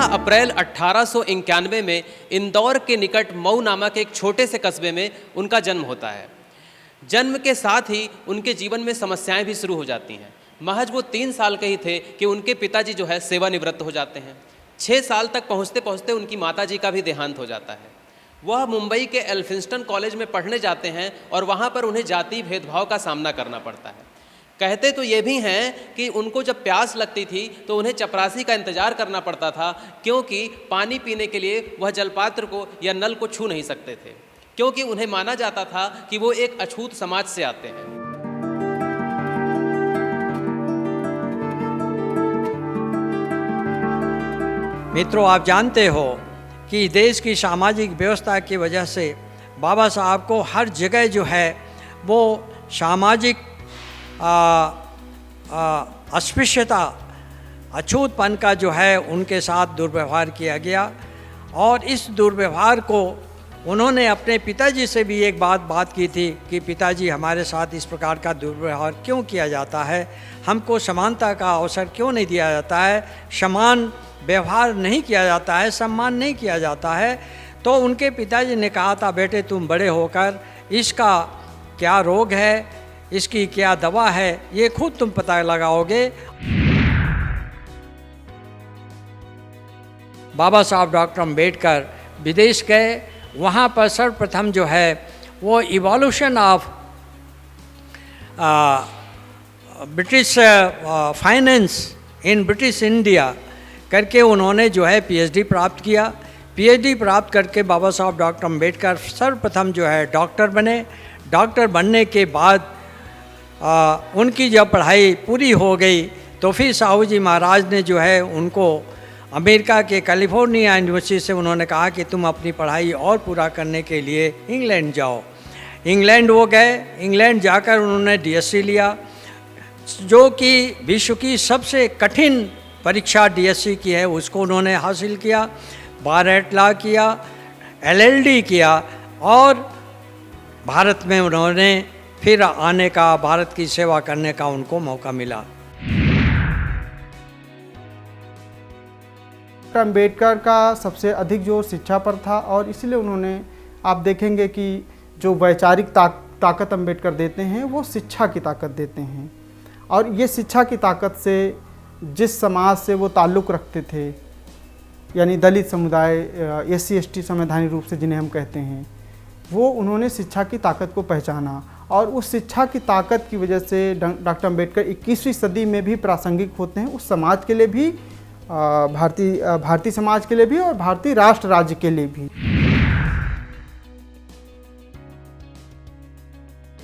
अप्रैल 1891 में इंदौर के निकट मऊ नामक एक छोटे से कस्बे में उनका जन्म होता है। जन्म के साथ ही उनके जीवन में समस्याएं भी शुरू हो जाती हैं। महज वो 3 साल के ही थे कि उनके पिताजी जो है सेवानिवृत्त हो जाते हैं। 6 साल तक पहुँचते पहुँचते उनकी माताजी का भी देहांत हो जाता है। वह मुंबई के एल्फिंस्टन कॉलेज में पढ़ने जाते हैं और वहाँ पर उन्हें जाति भेदभाव का सामना करना पड़ता है। कहते तो ये भी हैं कि उनको जब प्यास लगती थी तो उन्हें चपरासी का इंतज़ार करना पड़ता था, क्योंकि पानी पीने के लिए वह जलपात्र को या नल को छू नहीं सकते थे, क्योंकि उन्हें माना जाता था कि वो एक अछूत समाज से आते हैं। मित्रों, आप जानते हो कि देश की सामाजिक व्यवस्था की वजह से बाबा साहब को हर जगह जो है वो सामाजिक अस्पृश्यता, अछूतपन का जो है उनके साथ दुर्व्यवहार किया गया। और इस दुर्व्यवहार को उन्होंने अपने पिताजी से भी एक बात की थी कि पिताजी, हमारे साथ इस प्रकार का दुर्व्यवहार क्यों किया जाता है, हमको समानता का अवसर क्यों नहीं दिया जाता है, समान व्यवहार नहीं किया जाता है, सम्मान नहीं किया जाता है। तो उनके पिताजी ने कहा था, बेटे तुम बड़े होकर इसका क्या रोग है, इसकी क्या दवा है, ये खुद तुम पता लगाओगे। बाबा साहब डॉक्टर अम्बेडकर विदेश गए। वहाँ पर सर्वप्रथम जो है वो evolution of British finance in British India करके उन्होंने जो है पीएचडी प्राप्त किया। पीएचडी प्राप्त करके बाबा साहब डॉक्टर अम्बेडकर सर्वप्रथम जो है डॉक्टर बने। डॉक्टर बनने के बाद उनकी जब पढ़ाई पूरी हो गई तो फिर साहू जी महाराज ने जो है उनको अमेरिका के कैलिफोर्निया यूनिवर्सिटी से उन्होंने कहा कि तुम अपनी पढ़ाई और पूरा करने के लिए इंग्लैंड जाओ। इंग्लैंड वो गए। इंग्लैंड जाकर उन्होंने डीएससी लिया, जो कि विश्व की सबसे कठिन परीक्षा डीएससी की है, उसको उन्होंने हासिल किया। बार एट लॉ किया, एलएलडी किया और भारत में उन्होंने फिर आने का, भारत की सेवा करने का उनको मौका मिला। अम्बेडकर का सबसे अधिक जोर शिक्षा पर था और इसलिए उन्होंने, आप देखेंगे कि जो वैचारिक ताकत अम्बेडकर देते हैं वो शिक्षा की ताकत देते हैं। और ये शिक्षा की ताकत से जिस समाज से वो ताल्लुक़ रखते थे, यानी दलित समुदाय, एससी एसटी संवैधानिक रूप से जिन्हें हम कहते हैं, वो उन्होंने शिक्षा की ताकत को पहचाना और उस शिक्षा की ताकत की वजह से डॉक्टर अम्बेडकर 21वीं सदी में भी प्रासंगिक होते हैं, उस समाज के लिए भी, भारतीय समाज के लिए भी और भारतीय राष्ट्र राज्य के लिए भी।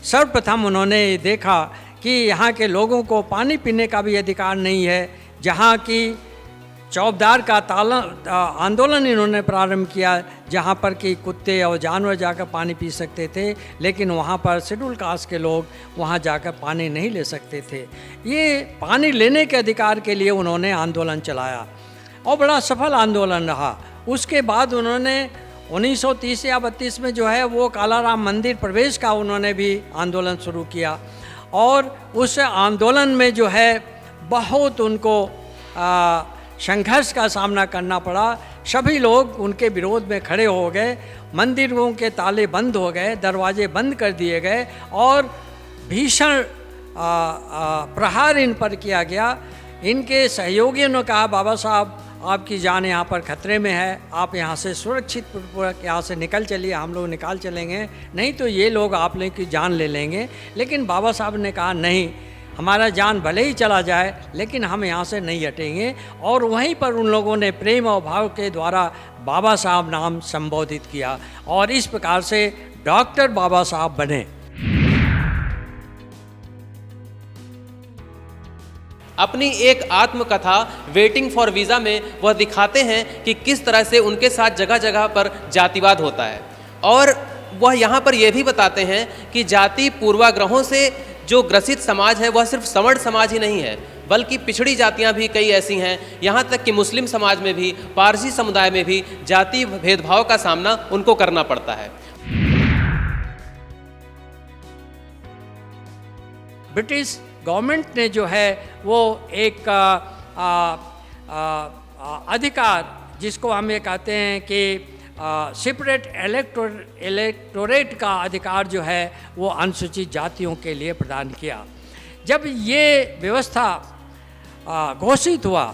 सर्वप्रथम उन्होंने देखा कि यहाँ के लोगों को पानी पीने का भी अधिकार नहीं है। जहाँ की चौबदार का आंदोलन इन्होंने प्रारंभ किया, जहाँ पर कि कुत्ते और जानवर जाकर पानी पी सकते थे, लेकिन वहाँ पर शेड्यूल कास्ट के लोग वहाँ जाकर पानी नहीं ले सकते थे। ये पानी लेने के अधिकार के लिए उन्होंने आंदोलन चलाया और बड़ा सफल आंदोलन रहा। उसके बाद उन्होंने 1930 या 32 में जो है वो कालाराम मंदिर प्रवेश का उन्होंने भी आंदोलन शुरू किया और उस आंदोलन में जो है बहुत उनको संघर्ष का सामना करना पड़ा। सभी लोग उनके विरोध में खड़े हो गए, मंदिरों के ताले बंद हो गए, दरवाजे बंद कर दिए गए और भीषण प्रहार इन पर किया गया। इनके सहयोगियों ने कहा, बाबा साहब आपकी जान यहाँ पर खतरे में है, आप यहाँ से सुरक्षित पूर्वक यहाँ से निकल चलिए, हम लोग निकाल चलेंगे, नहीं तो ये लोग आप लोगों की जान ले लेंगे। लेकिन बाबा साहब ने कहा, नहीं, हमारा जान भले ही चला जाए लेकिन हम यहाँ से नहीं हटेंगे। और वहीं पर उन लोगों ने प्रेम और भाव के द्वारा बाबा साहब नाम संबोधित किया और इस प्रकार से डॉक्टर बाबा साहब बने। अपनी एक आत्मकथा वेटिंग फॉर वीज़ा में वह दिखाते हैं कि किस तरह से उनके साथ जगह जगह पर जातिवाद होता है। और वह यहाँ पर यह भी बताते हैं कि जाति पूर्वाग्रहों से जो ग्रसित समाज है वह सिर्फ सवर्ण समाज ही नहीं है, बल्कि पिछड़ी जातियां भी कई ऐसी हैं, यहाँ तक कि मुस्लिम समाज में भी, पारसी समुदाय में भी जाति भेदभाव का सामना उनको करना पड़ता है। ब्रिटिश गवर्नमेंट ने जो है वो एक अधिकार जिसको हम ये कहते हैं कि सेपरेट इलेक्टोरेट का अधिकार जो है वो अनुसूचित जातियों के लिए प्रदान किया। जब ये व्यवस्था घोषित हुआ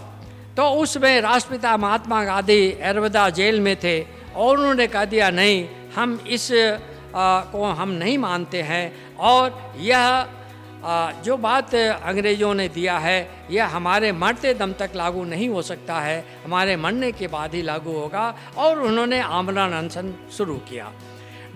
तो उसमें राष्ट्रपिता महात्मा गांधी एरवदा जेल में थे और उन्होंने कह दिया नहीं, हम इस को हम नहीं मानते हैं और यह जो बात अंग्रेज़ों ने दिया है यह हमारे मरते दम तक लागू नहीं हो सकता है, हमारे मरने के बाद ही लागू होगा। और उन्होंने आमरण अनशन शुरू किया।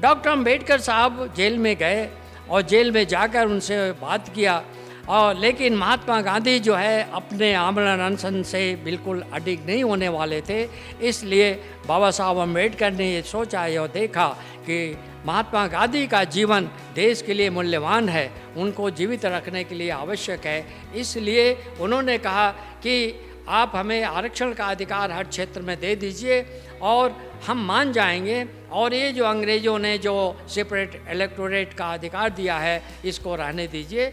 डॉक्टर अंबेडकर साहब जेल में गए और जेल में जाकर उनसे बात किया और लेकिन महात्मा गांधी जो है अपने आमरण अनशन से बिल्कुल अडिग नहीं होने वाले थे। इसलिए बाबा साहब अम्बेडकर ने ये सोचा और देखा कि महात्मा गांधी का जीवन देश के लिए मूल्यवान है, उनको जीवित रखने के लिए आवश्यक है। इसलिए उन्होंने कहा कि आप हमें आरक्षण का अधिकार हर क्षेत्र में दे दीजिए और हम मान जाएंगे, और ये जो अंग्रेज़ों ने जो सेपरेट इलेक्टोरेट का अधिकार दिया है इसको रहने दीजिए।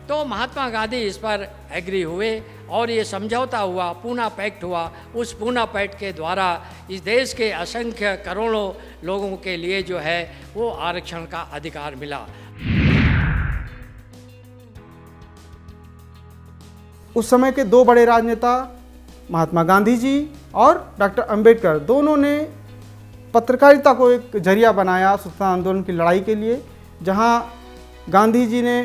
तो महात्मा गांधी इस पर एग्री हुए और ये समझौता हुआ, पूना पैक्ट हुआ। उस पूना पैक्ट के द्वारा इस देश के असंख्य करोड़ों लोगों के लिए जो है वो आरक्षण का अधिकार मिला। उस समय के दो बड़े राजनेता महात्मा गांधी जी और डॉक्टर अंबेडकर दोनों ने पत्रकारिता को एक जरिया बनाया स्वतंत्रता आंदोलन की लड़ाई के लिए, जहां गांधी जी ने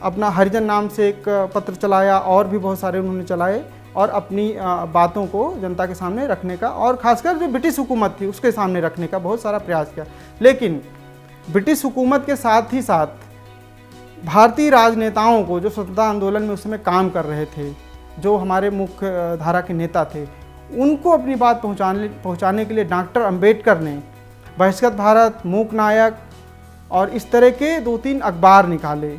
अपना हरिजन नाम से एक पत्र चलाया और भी बहुत सारे उन्होंने चलाए और अपनी बातों को जनता के सामने रखने का और खासकर जो ब्रिटिश हुकूमत थी उसके सामने रखने का बहुत सारा प्रयास किया। लेकिन ब्रिटिश हुकूमत के साथ ही साथ भारतीय राजनेताओं को जो स्वतंत्रता आंदोलन में उस समय काम कर रहे थे, जो हमारे मुख्य धारा के नेता थे, उनको अपनी बात पहुंचाने के लिए डॉक्टर अंबेडकर ने बहिष्कृत भारत, मूक नायक और इस तरह के 2-3 अखबार निकाले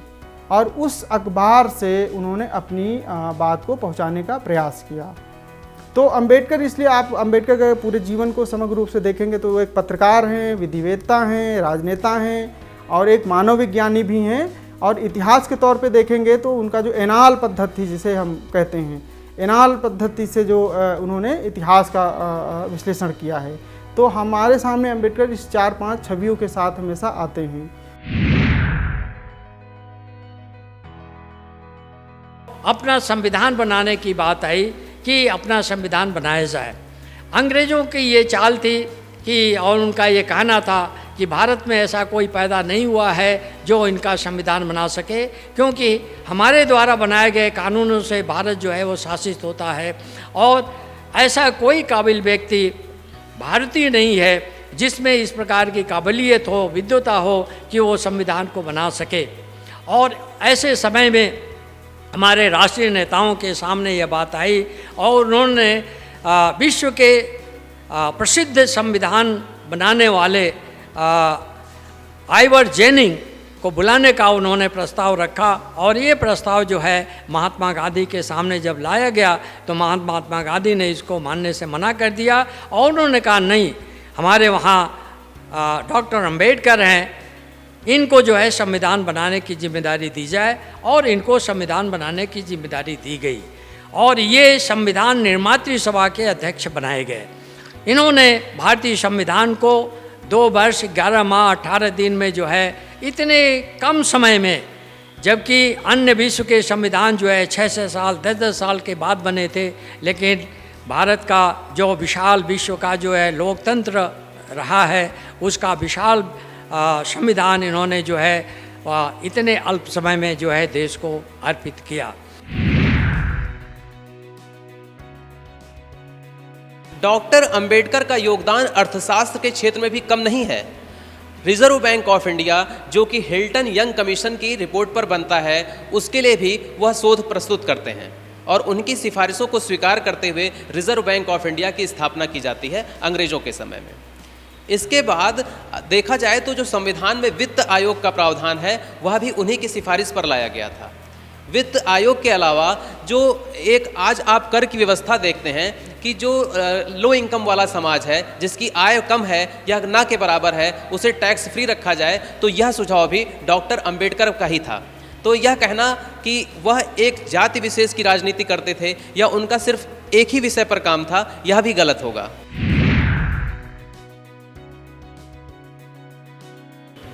और उस अखबार से उन्होंने अपनी बात को पहुंचाने का प्रयास किया। तो अंबेडकर, इसलिए आप अंबेडकर के पूरे जीवन को समग्र रूप से देखेंगे तो वो एक पत्रकार हैं, विधिवेत्ता हैं, राजनेता हैं और एक मानव विज्ञानी भी हैं। और इतिहास के तौर पे देखेंगे तो उनका जो एनाल पद्धति जिसे हम कहते हैं, एनाल पद्धति से जो उन्होंने इतिहास का विश्लेषण किया है, तो हमारे सामने अंबेडकर इस 4-5 छवियों के साथ हमेशा आते हैं। अपना संविधान बनाने की बात आई कि अपना संविधान बनाया जाए। अंग्रेज़ों की ये चाल थी कि और उनका ये कहना था कि भारत में ऐसा कोई पैदा नहीं हुआ है जो इनका संविधान बना सके, क्योंकि हमारे द्वारा बनाए गए कानूनों से भारत जो है वो शासित होता है और ऐसा कोई काबिल व्यक्ति भारतीय नहीं है जिसमें इस प्रकार की काबिलियत हो, विद्वता हो कि वो संविधान को बना सके। और ऐसे समय में हमारे राष्ट्रीय नेताओं के सामने यह बात आई और उन्होंने विश्व के प्रसिद्ध संविधान बनाने वाले आइवर जेनिंग को बुलाने का उन्होंने प्रस्ताव रखा। और ये प्रस्ताव जो है महात्मा गांधी के सामने जब लाया गया तो महात्मा गांधी ने इसको मानने से मना कर दिया और उन्होंने कहा नहीं, हमारे वहाँ डॉक्टर अंबेडकर हैं, इनको जो है संविधान बनाने की जिम्मेदारी दी जाए और इनको संविधान बनाने की जिम्मेदारी दी गई और ये संविधान निर्मात्री सभा के अध्यक्ष बनाए गए। इन्होंने भारतीय संविधान को 2 वर्ष 11 माह 18 दिन में जो है इतने कम समय में, जबकि अन्य विश्व के संविधान जो है 6-6 साल 10-10 साल के बाद बने थे, लेकिन भारत का जो विशाल विश्व का जो है लोकतंत्र रहा है उसका विशाल संविधान इन्होंने जो है इतने अल्प समय में जो है देश को अर्पित किया। डॉक्टर अंबेडकर का योगदान अर्थशास्त्र के क्षेत्र में भी कम नहीं है। रिजर्व बैंक ऑफ इंडिया, जो कि हिल्टन यंग कमीशन की रिपोर्ट पर बनता है, उसके लिए भी वह शोध प्रस्तुत करते हैं और उनकी सिफारिशों को स्वीकार करते हुए रिजर्व बैंक ऑफ इंडिया की स्थापना की जाती है अंग्रेज़ों के समय में। इसके बाद देखा जाए तो जो संविधान में वित्त आयोग का प्रावधान है वह भी उन्हीं की सिफारिश पर लाया गया था। वित्त आयोग के अलावा जो एक आज आप कर की व्यवस्था देखते हैं कि जो लो इनकम वाला समाज है, जिसकी आय कम है या ना के बराबर है, उसे टैक्स फ्री रखा जाए, तो यह सुझाव भी डॉक्टर अंबेडकर का ही था। तो यह कहना कि वह एक जाति विशेष की राजनीति करते थे या उनका सिर्फ एक ही विषय पर काम था, यह भी गलत होगा।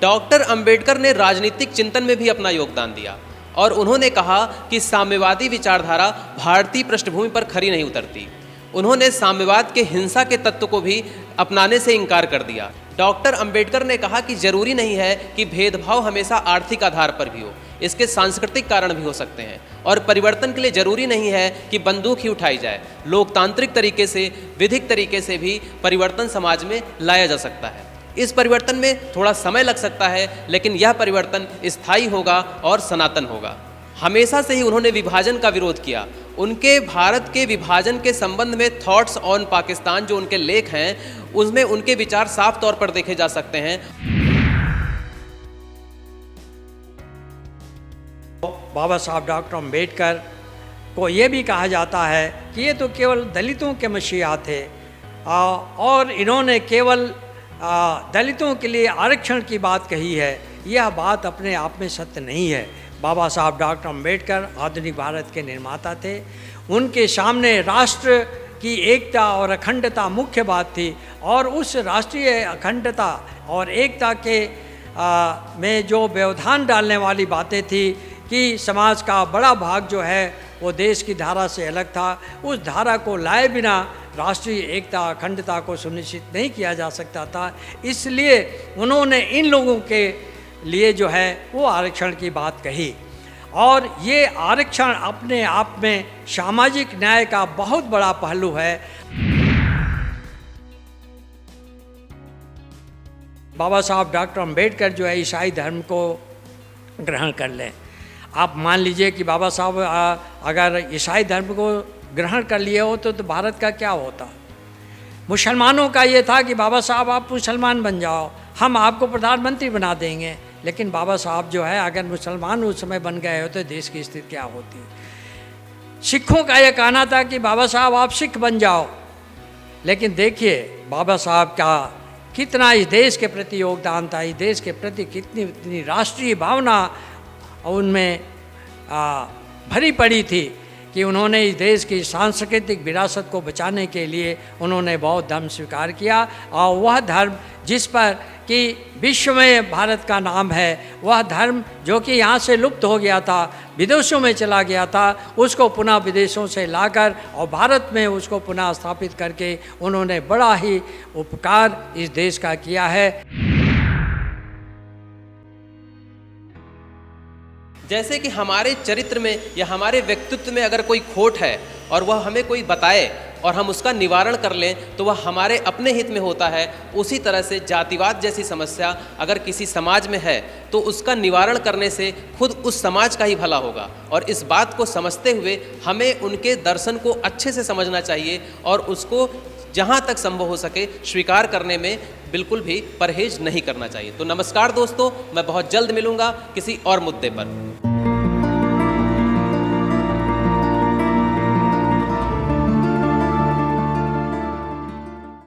डॉक्टर अंबेडकर ने राजनीतिक चिंतन में भी अपना योगदान दिया और उन्होंने कहा कि साम्यवादी विचारधारा भारतीय पृष्ठभूमि पर खरी नहीं उतरती। उन्होंने साम्यवाद के हिंसा के तत्व को भी अपनाने से इनकार कर दिया। डॉक्टर अंबेडकर ने कहा कि जरूरी नहीं है कि भेदभाव हमेशा आर्थिक आधार पर भी हो, इसके सांस्कृतिक कारण भी हो सकते हैं और परिवर्तन के लिए जरूरी नहीं है कि बंदूक ही उठाई जाए। लोकतांत्रिक तरीके से, विधिक तरीके से भी परिवर्तन समाज में लाया जा सकता है। इस परिवर्तन में थोड़ा समय लग सकता है, लेकिन यह परिवर्तन स्थायी होगा और सनातन होगा। हमेशा से ही उन्होंने विभाजन का विरोध किया। उनके भारत के विभाजन के संबंध में थॉट्स ऑन पाकिस्तान जो उनके लेख हैं, उसमें उनके विचार साफ तौर पर देखे जा सकते हैं। बाबा साहब डॉक्टर अंबेडकर को ये भी कहा जाता है कि ये तो केवल दलितों के मसीहा थे और इन्होंने केवल दलितों के लिए आरक्षण की बात कही है। यह बात अपने आप में सत्य नहीं है। बाबा साहब डॉक्टर अंबेडकर आधुनिक भारत के निर्माता थे। उनके सामने राष्ट्र की एकता और अखंडता मुख्य बात थी और उस राष्ट्रीय अखंडता और एकता के में जो व्यवधान डालने वाली बातें थी कि समाज का बड़ा भाग जो है वो देश की धारा से अलग था, उस धारा को लाए बिना राष्ट्रीय एकता अखंडता को सुनिश्चित नहीं किया जा सकता था। इसलिए उन्होंने इन लोगों के लिए जो है वो आरक्षण की बात कही और ये आरक्षण अपने आप में सामाजिक न्याय का बहुत बड़ा पहलू है। बाबा साहब डॉक्टर अंबेडकर जो है ईसाई धर्म को ग्रहण कर लें। आप मान लीजिए कि बाबा साहब अगर ईसाई धर्म को ग्रहण कर लिए हो तो भारत का क्या होता। मुसलमानों का ये था कि बाबा साहब आप मुसलमान बन जाओ, हम आपको प्रधानमंत्री बना देंगे। लेकिन बाबा साहब जो है अगर मुसलमान उस समय बन गए हो तो देश की स्थिति क्या होती। सिखों का यह कहना था कि बाबा साहब आप सिख बन जाओ। लेकिन देखिए बाबा साहब का कितना इस देश के प्रति योगदान था, इस देश के प्रति कितनी राष्ट्रीय भावना उनमें भरी पड़ी थी कि उन्होंने इस देश की सांस्कृतिक विरासत को बचाने के लिए उन्होंने बौद्ध धर्म स्वीकार किया और वह धर्म जिस पर कि विश्व में भारत का नाम है, वह धर्म जो कि यहाँ से लुप्त हो गया था, विदेशों में चला गया था, उसको पुनः विदेशों से लाकर और भारत में उसको पुनः स्थापित करके उन्होंने बड़ा ही उपकार इस देश का किया है। जैसे कि हमारे चरित्र में या हमारे व्यक्तित्व में अगर कोई खोट है और वह हमें कोई बताए और हम उसका निवारण कर लें तो वह हमारे अपने हित में होता है। उसी तरह से जातिवाद जैसी समस्या अगर किसी समाज में है तो उसका निवारण करने से खुद उस समाज का ही भला होगा। और इस बात को समझते हुए हमें उनके दर्शन को अच्छे से समझना चाहिए और उसको जहाँ तक संभव हो सके स्वीकार करने में बिल्कुल भी परहेज नहीं करना चाहिए। तो नमस्कार दोस्तों, मैं बहुत जल्द मिलूँगा किसी और मुद्दे पर।